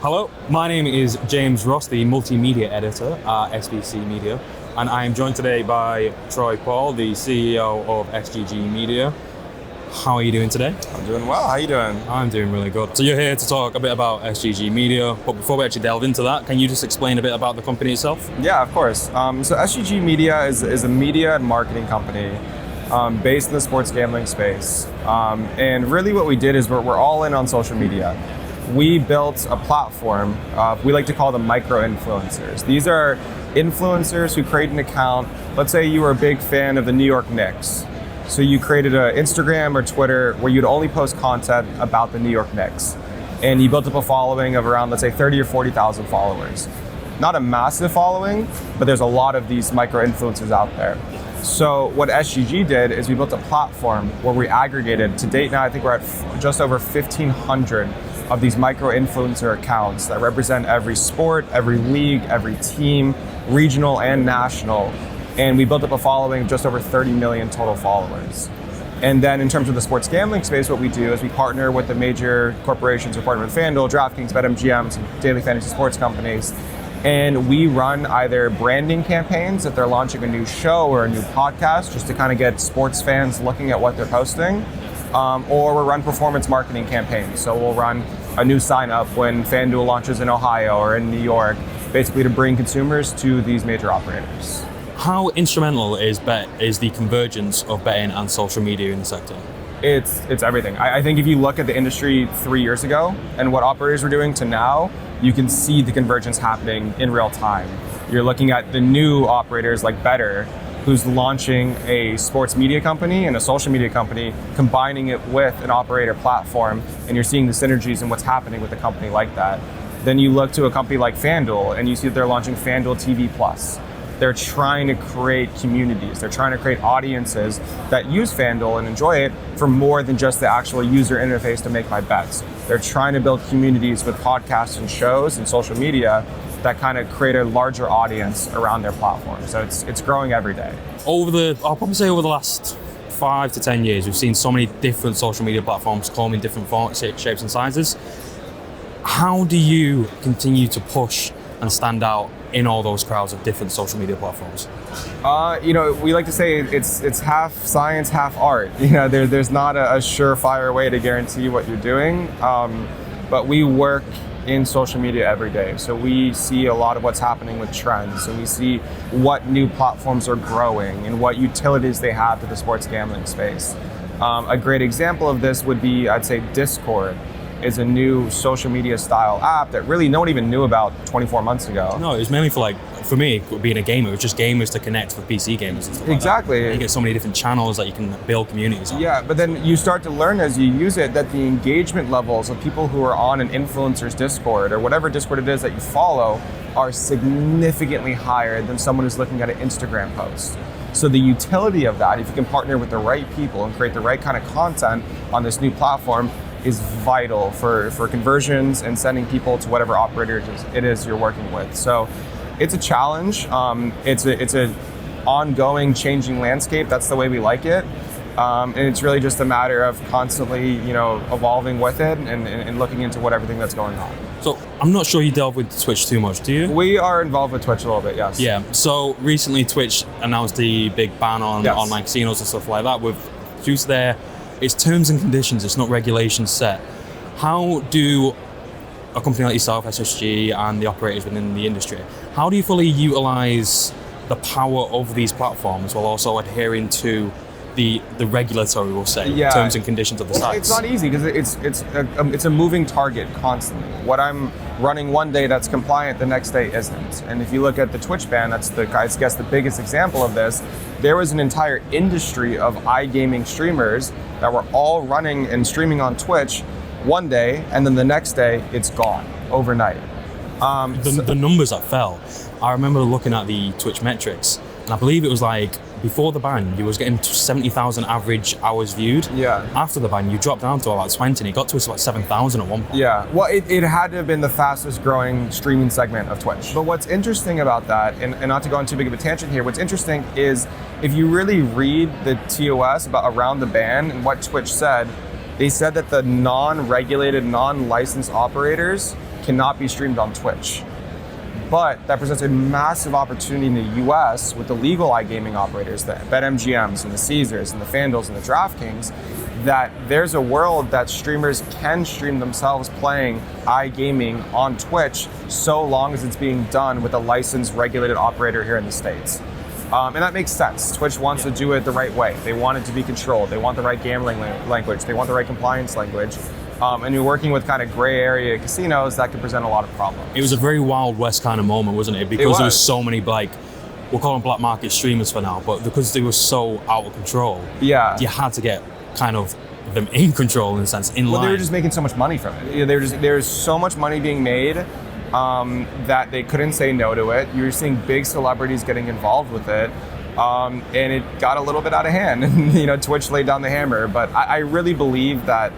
Hello, my name is James Ross, the multimedia editor at SBC Media, and I am joined today by Troy Paul, the CEO of SGG Media. How are you doing today? I'm doing well. How are you doing? I'm doing really good. So you're here to talk a bit about SGG Media, but before we actually delve into that, can you just explain a bit about the company itself? Yeah, of course. So SGG Media is a media and marketing company based in the sports gambling space. And really what we did is we're all in on social media. We built a platform, we like to call them micro-influencers. These are influencers who create an account. Let's say you were a big fan of the New York Knicks. So you created an Instagram or Twitter where you'd only post content about the New York Knicks. And you built up a following of around, let's say, 30 or 40,000 followers. Not a massive following, but there's a lot of these micro-influencers out there. So what SGG did is we built a platform where we aggregated, to date now I think we're at just over 1,500 of these micro-influencer accounts that represent every sport, every league, every team, regional and national. And we built up a following of just over 30 million total followers. And then in terms of the sports gambling space, what we do is we partner with the major corporations. We partner with FanDuel, DraftKings, BetMGM, some daily fantasy sports companies. And we run either branding campaigns if they're launching a new show or a new podcast, just to kind of get sports fans looking at what they're posting. Or we'll run performance marketing campaigns. So we'll run a new sign up when FanDuel launches in Ohio or in New York, basically to bring consumers to these major operators. How instrumental is the convergence of betting and social media in the sector? It's everything. I think if you look at the industry 3 years ago and what operators were doing to now, you can see the convergence happening in real time. You're looking at the new operators like Betr, who's launching a sports media company and a social media company, combining it with an operator platform, and you're seeing the synergies in what's happening with a company like that. Then you look to a company like FanDuel, and you see that they're launching FanDuel TV Plus. They're trying to create communities. They're trying to create audiences that use FanDuel and enjoy it for more than just the actual user interface to make my bets. They're trying to build communities with podcasts and shows and social media that kind of create a larger audience around their platform. So it's growing every day. I'll probably say over the last 5 to 10 years, we've seen so many different social media platforms come in different forms, shapes and sizes. How do you continue to push and stand out in all those crowds of different social media platforms? We like to say it's half science, half art. There's not a surefire way to guarantee what you're doing, but we work in social media every day. So we see a lot of what's happening with trends, and we see what new platforms are growing and what utilities they have to the sports gambling space. A great example of this would be, I'd say, Discord is a new social media style app that really no one even knew about 24 months ago. No, it was mainly for me, being a gamer, it was just gamers to connect with PC gamers and stuff exactly. Like that. You get so many different channels that you can build communities on. Yeah, but then you start to learn as you use it that the engagement levels of people who are on an influencer's Discord or whatever Discord it is that you follow are significantly higher than someone who's looking at an Instagram post. So the utility of that, if you can partner with the right people and create the right kind of content on this new platform, is vital for conversions and sending people to whatever operator it is you're working with. So it's a challenge. It's an ongoing changing landscape. That's the way we like it. And it's really just a matter of constantly, evolving with it and looking into everything that's going on. So I'm not sure you delve with Twitch too much, do you? We are involved with Twitch a little bit, yes. Yeah. So recently Twitch announced the big ban on online casinos and stuff like that with due to it's terms and conditions, it's not regulations set. How do a company like yourself, SSG, and the operators within the industry, how do you fully utilize the power of these platforms while also adhering to the regulatory, we'll say, terms and conditions of the sites? It's not easy because it's a moving target constantly. What I'm running one day that's compliant, the next day isn't. And if you look at the Twitch ban, that's I guess the biggest example of this. There was an entire industry of iGaming streamers that were all running and streaming on Twitch one day, and then the next day it's gone overnight. The numbers that fell, I remember looking at the Twitch metrics, and I believe it was before the ban, you was getting 70,000 average hours viewed. Yeah. After the ban, you dropped down to about 20, and it got to about 7,000 at one point. Yeah. Well, it had to have been the fastest growing streaming segment of Twitch. But what's interesting about that, and not to go on too big of a tangent here, what's interesting is if you really read the TOS around the ban and what Twitch said, they said that the non-regulated, non-licensed operators cannot be streamed on Twitch. But that presents a massive opportunity in the US with the legal iGaming operators, the BetMGMs and the Caesars and the FanDuels and the DraftKings, that there's a world that streamers can stream themselves playing iGaming on Twitch so long as it's being done with a licensed regulated operator here in the States. And that makes sense. Twitch wants to do it the right way. They want it to be controlled. They want the right gambling language. They want the right compliance language. And you're working with kind of gray area casinos that could present a lot of problems. It was a very Wild West kind of moment, wasn't it? Because there was so many, like, we'll call them black market streamers for now, but because they were so out of control, you had to get kind of them in control in a sense, in line. They were just making so much money from it. There's so much money being made that they couldn't say no to it. You were seeing big celebrities getting involved with it. And it got a little bit out of hand. And Twitch laid down the hammer. But I really believe that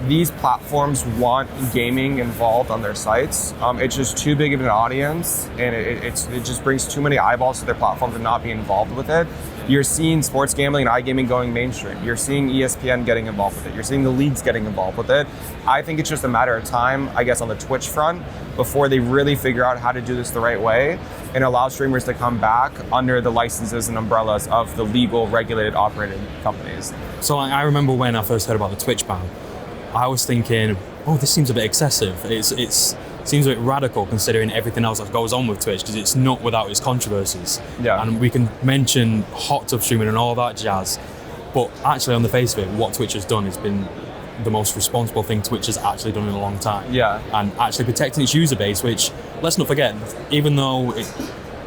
these platforms want gaming involved on their sites. It's just too big of an audience, and it just brings too many eyeballs to their platform to not be involved with it. You're seeing sports gambling and iGaming going mainstream. You're seeing ESPN getting involved with it. You're seeing the leagues getting involved with it. I think it's just a matter of time, I guess, on the Twitch front before they really figure out how to do this the right way and allow streamers to come back under the licenses and umbrellas of the legal, regulated, operated companies. So I remember when I first heard about the Twitch ban, I was thinking, oh, this seems a bit excessive. It seems a bit radical considering everything else that goes on with Twitch, because it's not without its controversies. Yeah. And we can mention hot tub streaming and all that jazz, but actually on the face of it, what Twitch has done has been the most responsible thing Twitch has actually done in a long time. Yeah. And actually protecting its user base, which, let's not forget, even though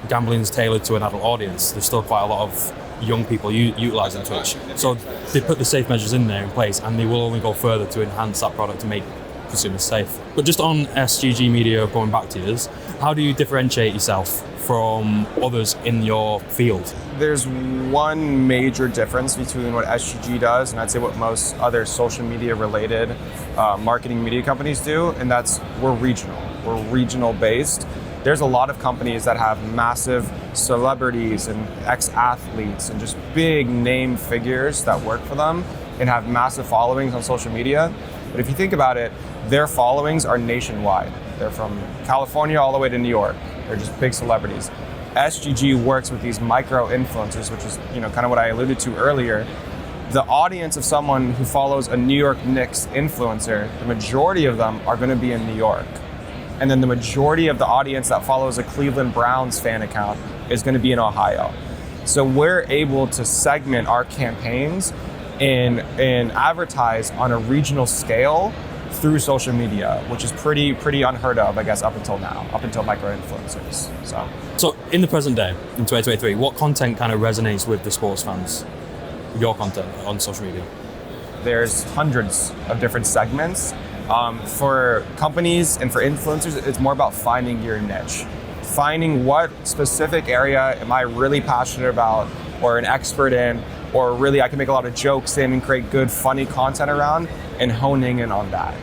gambling is tailored to an adult audience, there's still quite a lot of young people utilising Twitch. So they put the safe measures in there in place, and they will only go further to enhance that product to make consumers safe. But just on SGG Media, going back to yours, how do you differentiate yourself from others in your field? There's one major difference between what SGG does, and I'd say what most other social media related marketing media companies do, and that's we're regional. We're regional based. There's a lot of companies that have massive celebrities and ex-athletes and just big name figures that work for them and have massive followings on social media. But if you think about it, their followings are nationwide. They're from California all the way to New York. They're just big celebrities. SGG works with these micro influencers, which is kind of what I alluded to earlier. The audience of someone who follows a New York Knicks influencer, the majority of them are going to be in New York. And then the majority of the audience that follows a Cleveland Browns fan account is going to be in Ohio. So we're able to segment our campaigns and advertise on a regional scale through social media, which is pretty unheard of, I guess, up until now, up until micro-influencers. So in the present day, in 2023, what content kind of resonates with the sports fans? Your content on social media? There's hundreds of different segments. For companies and for influencers, it's more about finding your niche. Finding what specific area am I really passionate about or an expert in, or really I can make a lot of jokes in and create good, funny content around, and honing in on that.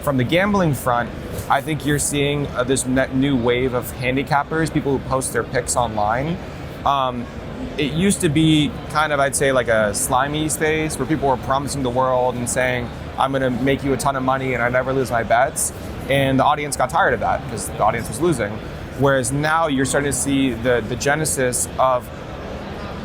From the gambling front, I think you're seeing this new wave of handicappers, people who post their picks online. It used to be kind of, I'd say, like a slimy space where people were promising the world and saying, I'm going to make you a ton of money and I never lose my bets. And the audience got tired of that because the audience was losing. Whereas now you're starting to see the genesis of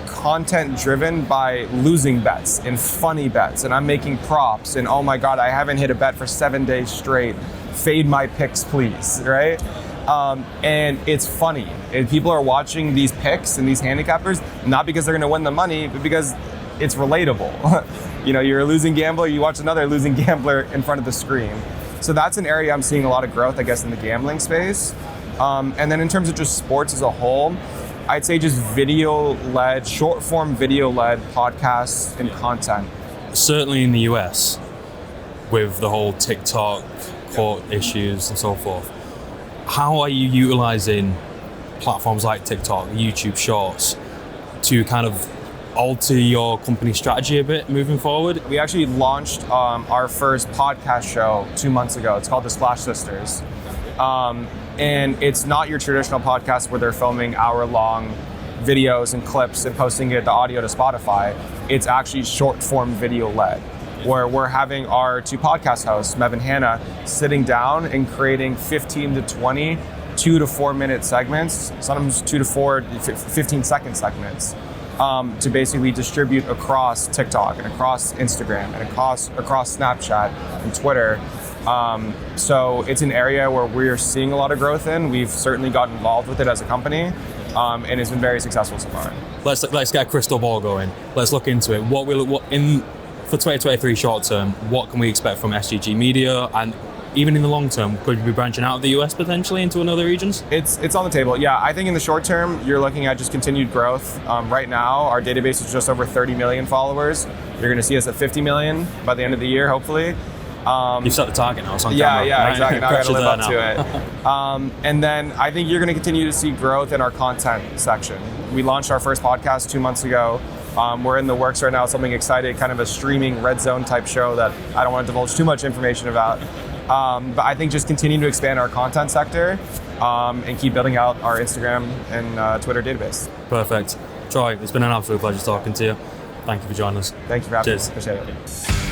content driven by losing bets and funny bets. And I'm making props and, oh my God, I haven't hit a bet for 7 days straight. Fade my picks, please, right? And it's funny. And people are watching these picks and these handicappers, not because they're going to win the money, but because it's relatable. You're a losing gambler, you watch another losing gambler in front of the screen. So that's an area I'm seeing a lot of growth, I guess, in the gambling space. And then in terms of just sports as a whole, I'd say just video-led, short-form video-led podcasts and content. Certainly in the US, with the whole TikTok court issues and so forth, how are you utilizing platforms like TikTok, YouTube Shorts to kind of alter your company strategy a bit moving forward? We actually launched our first podcast show 2 months ago. It's called The Splash Sisters. And it's not your traditional podcast where they're filming hour-long videos and clips and posting the audio to Spotify. It's actually short-form video-led. where we're having our 2 podcast hosts, Mev and Hannah, sitting down and creating 15 to 20, 2 to 4 minute segments, sometimes 2 to 4, 15-second segments, to basically distribute across TikTok and across Instagram and across Snapchat and Twitter. So it's an area where we're seeing a lot of growth in. We've certainly gotten involved with it as a company, and it's been very successful so far. Let's get a crystal ball going. Let's look into it. For 2023 short term, what can we expect from SGG Media, and even in the long term, could we be branching out of the US potentially into other regions? It's on the table. Yeah, I think in the short term, you're looking at just continued growth. Right now, our database is just over 30 million followers. You're going to see us at 50 million by the end of the year, hopefully. You've set the target now, so yeah, exactly. Now I got to live up to it. And then I think you're going to continue to see growth in our content section. We launched our first podcast 2 months ago. We're in the works right now, something exciting, kind of a streaming red zone type show that I don't want to divulge too much information about. But I think just continuing to expand our content sector and keep building out our Instagram and Twitter database. Perfect. Troy, it's been an absolute pleasure talking to you. Thank you for joining us. Thank you for having me. Cheers. Appreciate it.